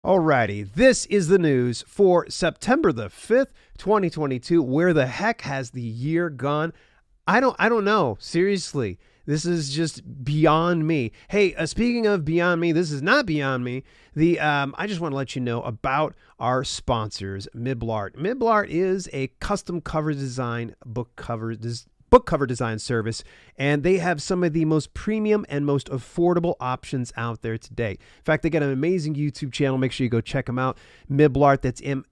Alrighty, this is the news for September the 5th, 2022. Where the heck has the year gone? I don't know. Seriously, this is just beyond me. Hey, speaking of beyond me, this is not beyond me. I just want to let you know about our sponsors, Miblart. Miblart is a custom cover design book cover design service, and they have some of the most premium and most affordable options out there today. In fact, they got an amazing YouTube channel. Make sure you go check them out. Miblart, that's Miblart.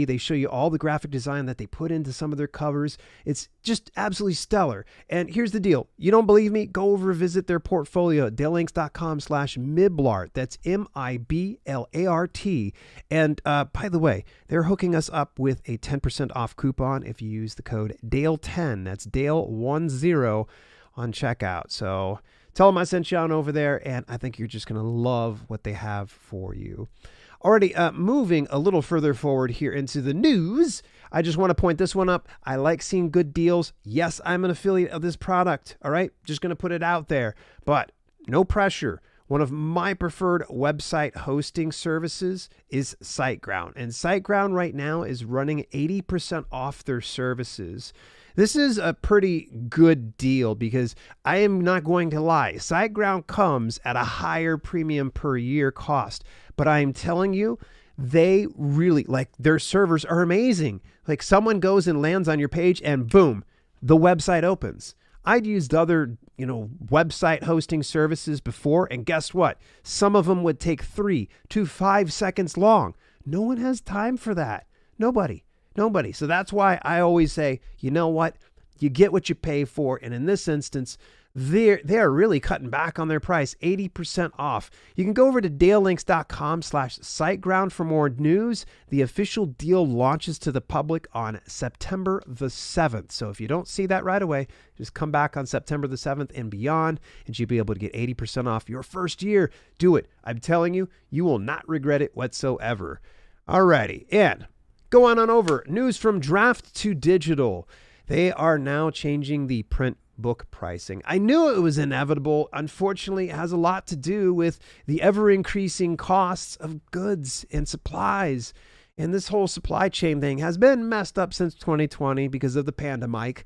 They show you all the graphic design that they put into some of their covers. It's just absolutely stellar. And here's the deal. You don't believe me? Go over and visit their portfolio at dalelinks.com/Miblart. That's Miblart. And by the way, they're hooking us up with a 10% off coupon if you use the code DALE10. That's DALE10 on checkout. So tell them I sent you on over there, and I think you're just going to love what they have for you. Already moving a little further forward here into the news, I just want to point this one up. I like seeing good deals. Yes, I'm an affiliate of this product. All right, just going to put it out there, but no pressure. One of my preferred website hosting services is SiteGround, and SiteGround right now is running 80% off their services. This is a pretty good deal because I am not going to lie. SiteGround comes at a higher premium per year cost, but I'm telling you, they really, like, their servers are amazing. Like, someone goes and lands on your page and boom, the website opens. I'd used other, website hosting services before, and guess what? Some of them would take 3 to 5 seconds long. No one has time for that. Nobody. So that's why I always say, you know what? You get what you pay for. And in this instance, they are really cutting back on their price, 80% off. You can go over to dalelinks.com/SiteGround for more news. The official deal launches to the public on September the 7th. So if you don't see that right away, just come back on September the 7th and beyond, and you'll be able to get 80% off your first year. Do it. I'm telling you, you will not regret it whatsoever. Alrighty, and go on over. News from Draft to Digital. They are now changing the print book pricing. I knew it was inevitable. Unfortunately, it has a lot to do with the ever-increasing costs of goods and supplies. And this whole supply chain thing has been messed up since 2020 because of the pandemic.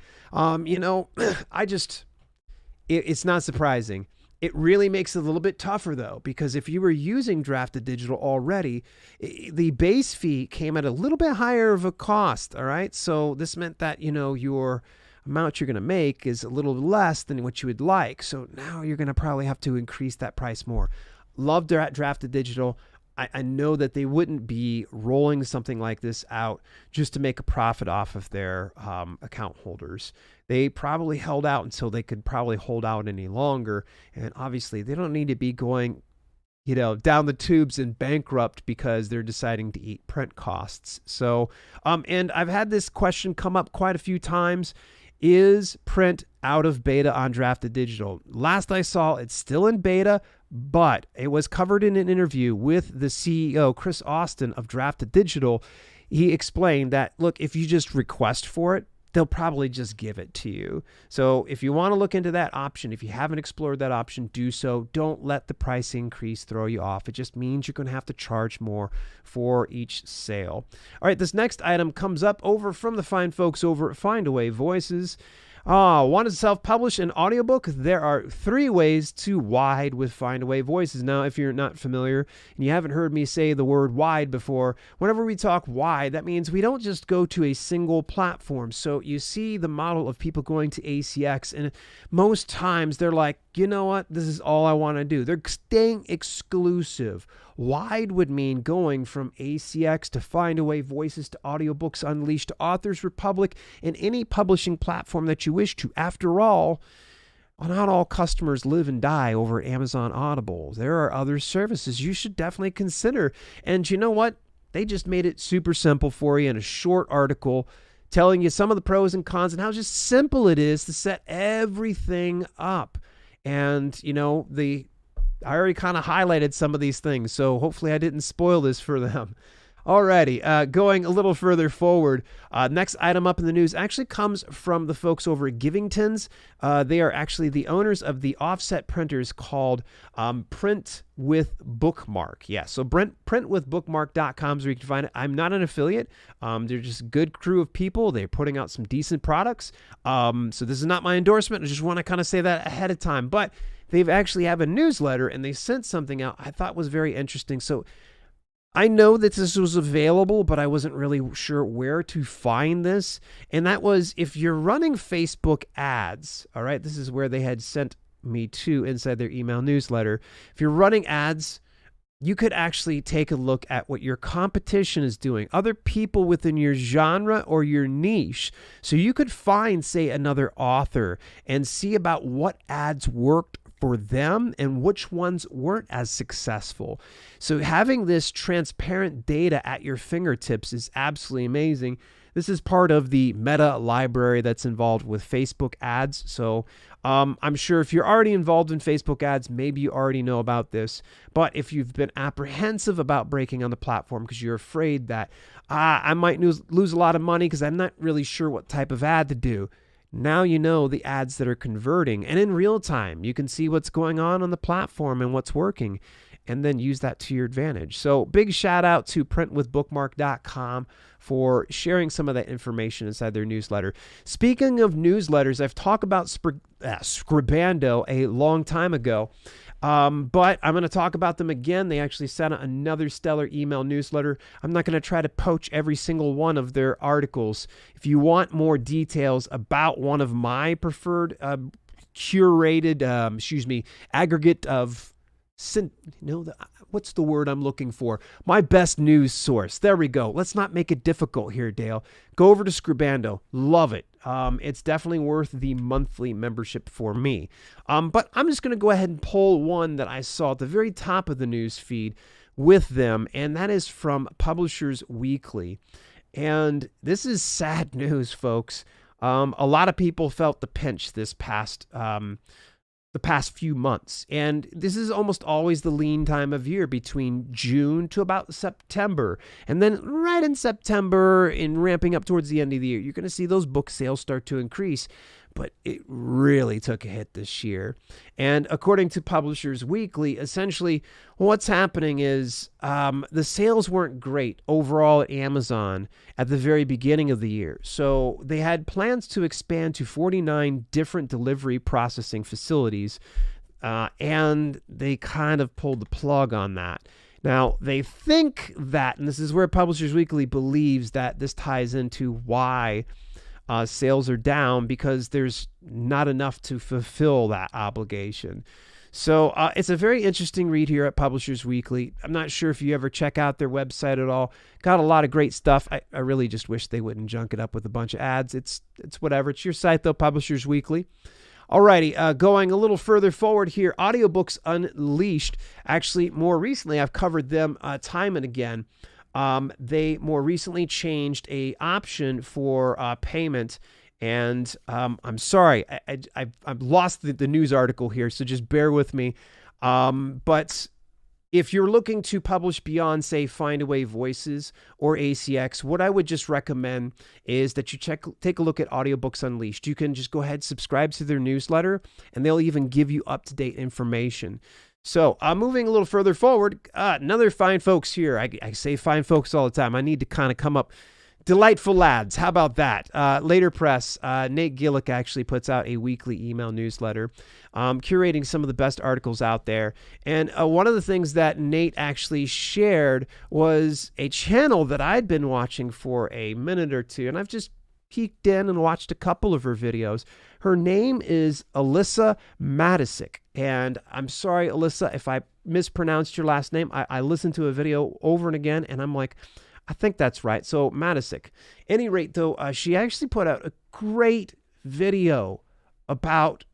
It's not surprising. It really makes it a little bit tougher, though, because if you were using Draft to Digital already, the base fee came at a little bit higher of a cost, all right? So this meant that, your amount you're going to make is a little less than what you would like. So now you're going to probably have to increase that price more. Love Draft to Digital. I know that they wouldn't be rolling something like this out just to make a profit off of their account holders. They probably held out until they could probably hold out any longer. And obviously they don't need to be going, down the tubes and bankrupt because they're deciding to eat print costs. So, and I've had this question come up quite a few times. Is print out of beta on Draft to Digital? Last I saw, it's still in beta, but it was covered in an interview with the CEO, Chris Austin of Draft to Digital. He explained that, look, if you just request for it, they'll probably just give it to you. So if you want to look into that option, if you haven't explored that option, do so. Don't let the price increase throw you off. It just means you're going to have to charge more for each sale. All right, this next item comes up over from the fine folks over at Findaway Voices. Want to self-publish an audiobook? There are 3 ways to wide with Findaway Voices. Now, if you're not familiar and you haven't heard me say the word wide before, whenever we talk wide, that means we don't just go to a single platform. So you see the model of people going to ACX, and most times they're like, you know what? This is all I want to do. They're staying exclusive. Wide would mean going from ACX to Findaway Voices to Audiobooks Unleashed to Authors Republic and any publishing platform that you wish to. After all, not all customers live and die over at Amazon Audible. There are other services you should definitely consider. And you know what? They just made it super simple for you in a short article telling you some of the pros and cons and how just simple it is to set everything up. And, I already kind of highlighted some of these things, so hopefully I didn't spoil this for them. Alrighty, going a little further forward, next item up in the news actually comes from the folks over at Givington's. They are actually the owners of the offset printers called Print with Bookmark. Yeah, so printwithbookmark.com is where you can find it. I'm not an affiliate. They're just a good crew of people. They're putting out some decent products. So this is not my endorsement. I just want to kind of say that ahead of time. But they've actually have a newsletter, and they sent something out I thought was very interesting. So I know that this was available, but I wasn't really sure where to find this. And that was if you're running Facebook ads, all right, this is where they had sent me to inside their email newsletter. If you're running ads, you could actually take a look at what your competition is doing, other people within your genre or your niche. So you could find, say, another author and see about what ads worked for them and which ones weren't as successful. So having this transparent data at your fingertips is absolutely amazing. This is part of the meta library that's involved with Facebook ads. So I'm sure if you're already involved in Facebook ads, maybe you already know about this. But if you've been apprehensive about breaking on the platform because you're afraid that I might lose a lot of money because I'm not really sure what type of ad to do, now you know the ads that are converting, and in real time, you can see what's going on the platform and what's working, and then use that to your advantage. So big shout out to printwithbookmark.com for sharing some of that information inside their newsletter. Speaking of newsletters, I've talked about Scribando a long time ago, but I'm going to talk about them again. They actually sent out another stellar email newsletter. I'm not going to try to poach every single one of their articles. If you want more details about one of my preferred curated, aggregate of, what's the word I'm looking for? My best news source. There we go. Let's not make it difficult here, Dale. Go over to Scribando. Love it. It's definitely worth the monthly membership for me. But I'm just going to go ahead and pull one that I saw at the very top of the news feed with them, and that is from Publishers Weekly. And this is sad news, folks. A lot of people felt the pinch this past few months. And this is almost always the lean time of year between June to about September. And then right in September and ramping up towards the end of the year, you're going to see those book sales start to increase. But it really took a hit this year. And according to Publishers Weekly, essentially what's happening is the sales weren't great overall at Amazon at the very beginning of the year. So they had plans to expand to 49 different delivery processing facilities, and they kind of pulled the plug on that. Now, they think that, and this is where Publishers Weekly believes that this ties into why sales are down, because there's not enough to fulfill that obligation. So it's a very interesting read here at Publishers Weekly. I'm not sure if you ever check out their website at all. Got a lot of great stuff. I really just wish they wouldn't junk it up with a bunch of ads. It's whatever. It's your site, though, Publishers Weekly. Alrighty, going a little further forward here, Audiobooks Unleashed. Actually, more recently, I've covered them time and again. They more recently changed a option for payment, and I'm sorry, I've lost the news article here, so just bear with me. But if you're looking to publish beyond, say, Findaway Voices or ACX, what I would just recommend is that you take a look at Audiobooks Unleashed. You can just go ahead, subscribe to their newsletter, and they'll even give you up-to-date information. So moving a little further forward, another fine folks here. I say fine folks all the time. I need to kind of come up. Delightful lads. How about that? Later Press, Nate Gillick actually puts out a weekly email newsletter curating some of the best articles out there. And one of the things that Nate actually shared was a channel that I'd been watching for a minute or two, and I've just peeked in and watched a couple of her videos. Her name is Alyssa Matisic. And I'm sorry, Alyssa, if I mispronounced your last name. I listened to a video over and again, and I'm like, I think that's right. So Matisic. Any rate, though, she actually put out a great video about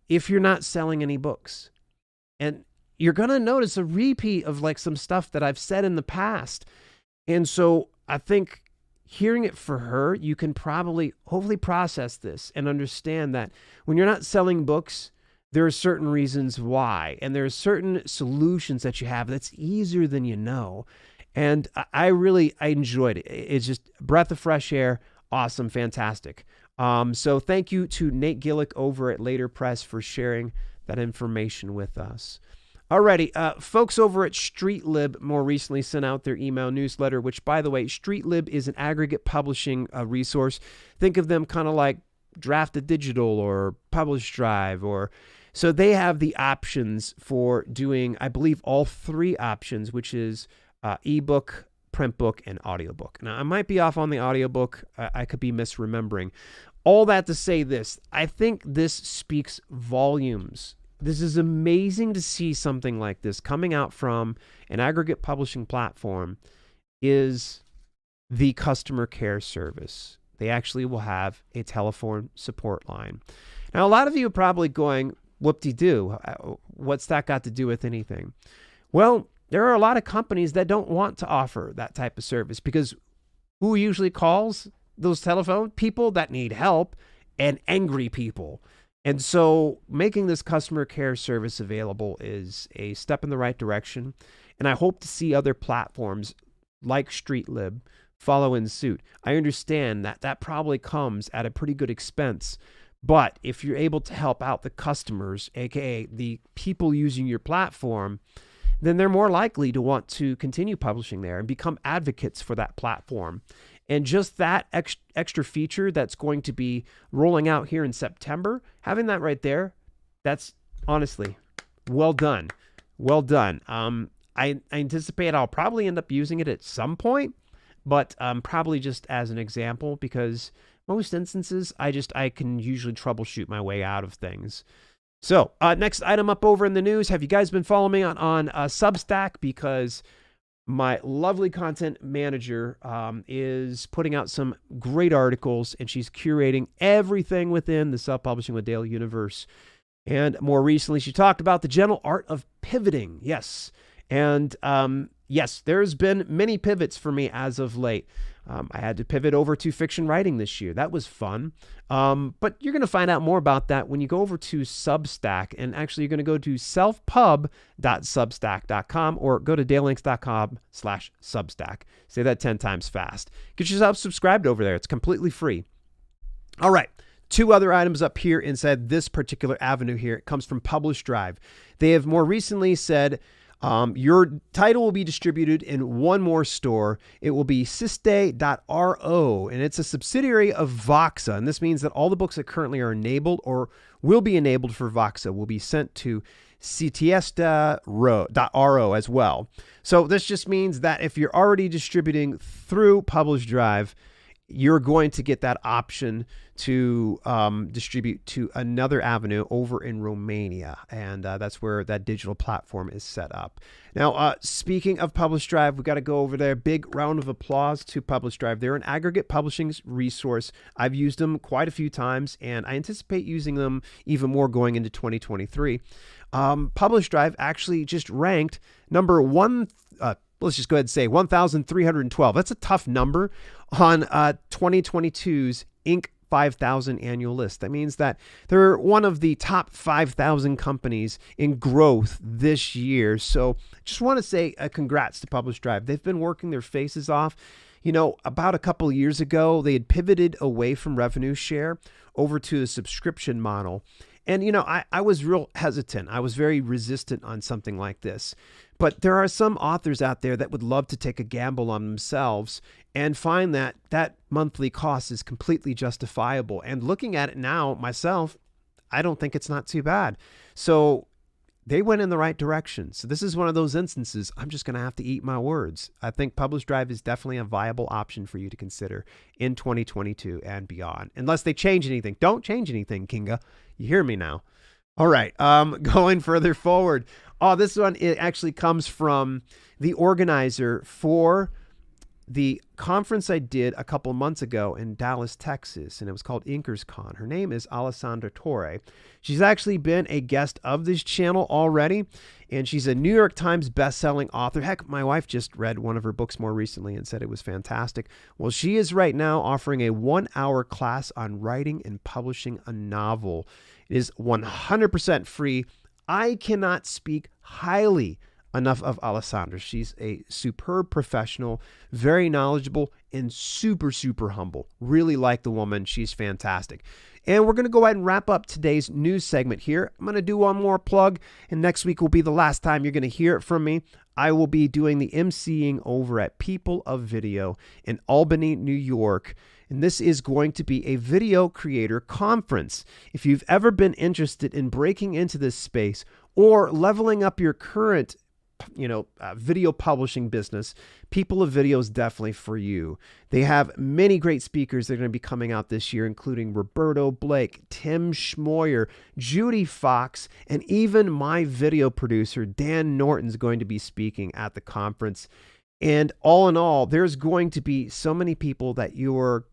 if you're not selling any books. And you're going to notice a repeat of like some stuff that I've said in the past. And so I think hearing it for her, you can hopefully process this and understand that when you're not selling books, there are certain reasons why, and there are certain solutions that you have that's easier than you know. And I enjoyed it. It's just a breath of fresh air. Awesome. Fantastic. So thank you to Nate Gillick over at Later Press for sharing that information with us. Alrighty, folks over at StreetLib more recently sent out their email newsletter, which, by the way, StreetLib is an aggregate publishing resource. Think of them kind of like Draft Digital or PublishDrive, or so they have the options for doing, I believe, all three options, which is ebook, print book, and audiobook. Now, I might be off on the audiobook. I could be misremembering. All that to say this, I think this speaks volumes. This is amazing to see something like this coming out from an aggregate publishing platform is the customer care service. They actually will have a telephone support line. Now, a lot of you are probably going, whoop-de-doo, what's that got to do with anything? Well, there are a lot of companies that don't want to offer that type of service because who usually calls those telephone? People that need help and angry people. And so making this customer care service available is a step in the right direction. And I hope to see other platforms like StreetLib follow in suit. I understand that that probably comes at a pretty good expense. But if you're able to help out the customers, aka the people using your platform, then they're more likely to want to continue publishing there and become advocates for that platform. And just that extra feature that's going to be rolling out here in September, having that right there, that's honestly well done. Well done. I anticipate I'll probably end up using it at some point, but probably just as an example, because most instances I can usually troubleshoot my way out of things. So next item up over in the news. Have you guys been following me on Substack? Because my lovely content manager is putting out some great articles, and she's curating everything within the Self-Publishing with Dale universe. And more recently, she talked about the gentle art of pivoting. Yes. And yes, there's been many pivots for me as of late. I had to pivot over to fiction writing this year. That was fun. But you're going to find out more about that when you go over to Substack. And actually, you're going to go to selfpub.substack.com or go to dalelinks.com/Substack. Say that 10 times fast. Get yourself subscribed over there. It's completely free. All right. Two other items up here inside this particular avenue here. It comes from PublishDrive. They have more recently said, your title will be distributed in one more store. It will be Siste.ro, and it's a subsidiary of Voxa. And this means that all the books that currently are enabled or will be enabled for Voxa will be sent to CTS.ro as well. So this just means that if you're already distributing through PublishDrive, you're going to get that option to distribute to another avenue over in Romania. And that's where that digital platform is set up. Now, speaking of PublishDrive, we got to go over there. Big round of applause to PublishDrive. They're an aggregate publishing resource. I've used them quite a few times, and I anticipate using them even more going into 2023. PublishDrive actually just ranked number one. Let's just go ahead and say 1,312. That's a tough number on 2022's Inc. 5,000 annual list. That means that they're one of the top 5,000 companies in growth this year. So just want to say congrats to PublishDrive. They've been working their faces off. You know, about a couple of years ago, they had pivoted away from revenue share over to a subscription model. And, you know, I was real hesitant. I was very resistant on something like this. But there are some authors out there that would love to take a gamble on themselves and find that that monthly cost is completely justifiable. And looking at it now myself, I don't think it's not too bad. So they went in the right direction. So this is one of those instances, I'm just going to have to eat my words. I think PublishDrive is definitely a viable option for you to consider in 2022 and beyond. Unless they change anything. Don't change anything, Kinga. You hear me now? All right, going further forward. Oh, this one, it actually comes from the organizer for the conference I did a couple months ago in Dallas, Texas, and it was called InkersCon. Her name is Alessandra Torre. She's actually been a guest of this channel already, and she's a New York Times best-selling author. Heck, my wife just read one of her books more recently and said it was fantastic. Well, she is right now offering a 1-hour class on writing and publishing a novel. It is 100% free. I cannot speak highly enough of Alessandra. She's a superb professional, very knowledgeable, and super, super humble. Really like the woman. She's fantastic. And we're going to go ahead and wrap up today's news segment here. I'm going to do one more plug, and next week will be the last time you're going to hear it from me. I will be doing the emceeing over at People of Video in Albany, New York. And this is going to be a video creator conference. If you've ever been interested in breaking into this space or leveling up your current video publishing business, People of Video is definitely for you. They have many great speakers that are going to be coming out this year, including Roberto Blake, Tim Schmoyer, Judy Fox, and even my video producer, Dan Norton, is going to be speaking at the conference. And all in all, there's going to be so many people that you're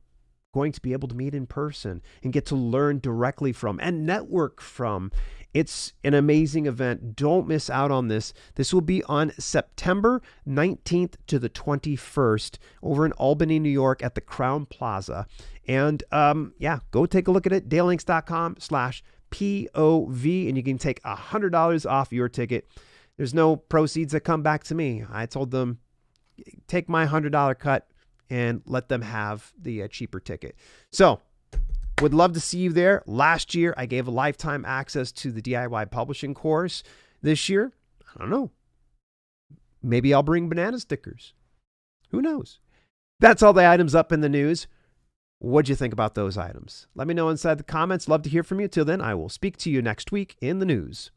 going to be able to meet in person and get to learn directly from and network from. It's an amazing event. Don't miss out on this. This will be on September 19th to the 21st over in Albany, New York at the Crown Plaza. And go take a look at it. DaleLinks.com/POV, and you can take $100 off your ticket. There's no proceeds that come back to me. I told them, take my $100 cut and let them have the cheaper ticket. So, would love to see you there. Last year, I gave a lifetime access to the DIY publishing course. This year, I don't know. Maybe I'll bring banana stickers. Who knows? That's all the items up in the news. What'd you think about those items? Let me know inside the comments. Love to hear from you. Till then, I will speak to you next week in the news.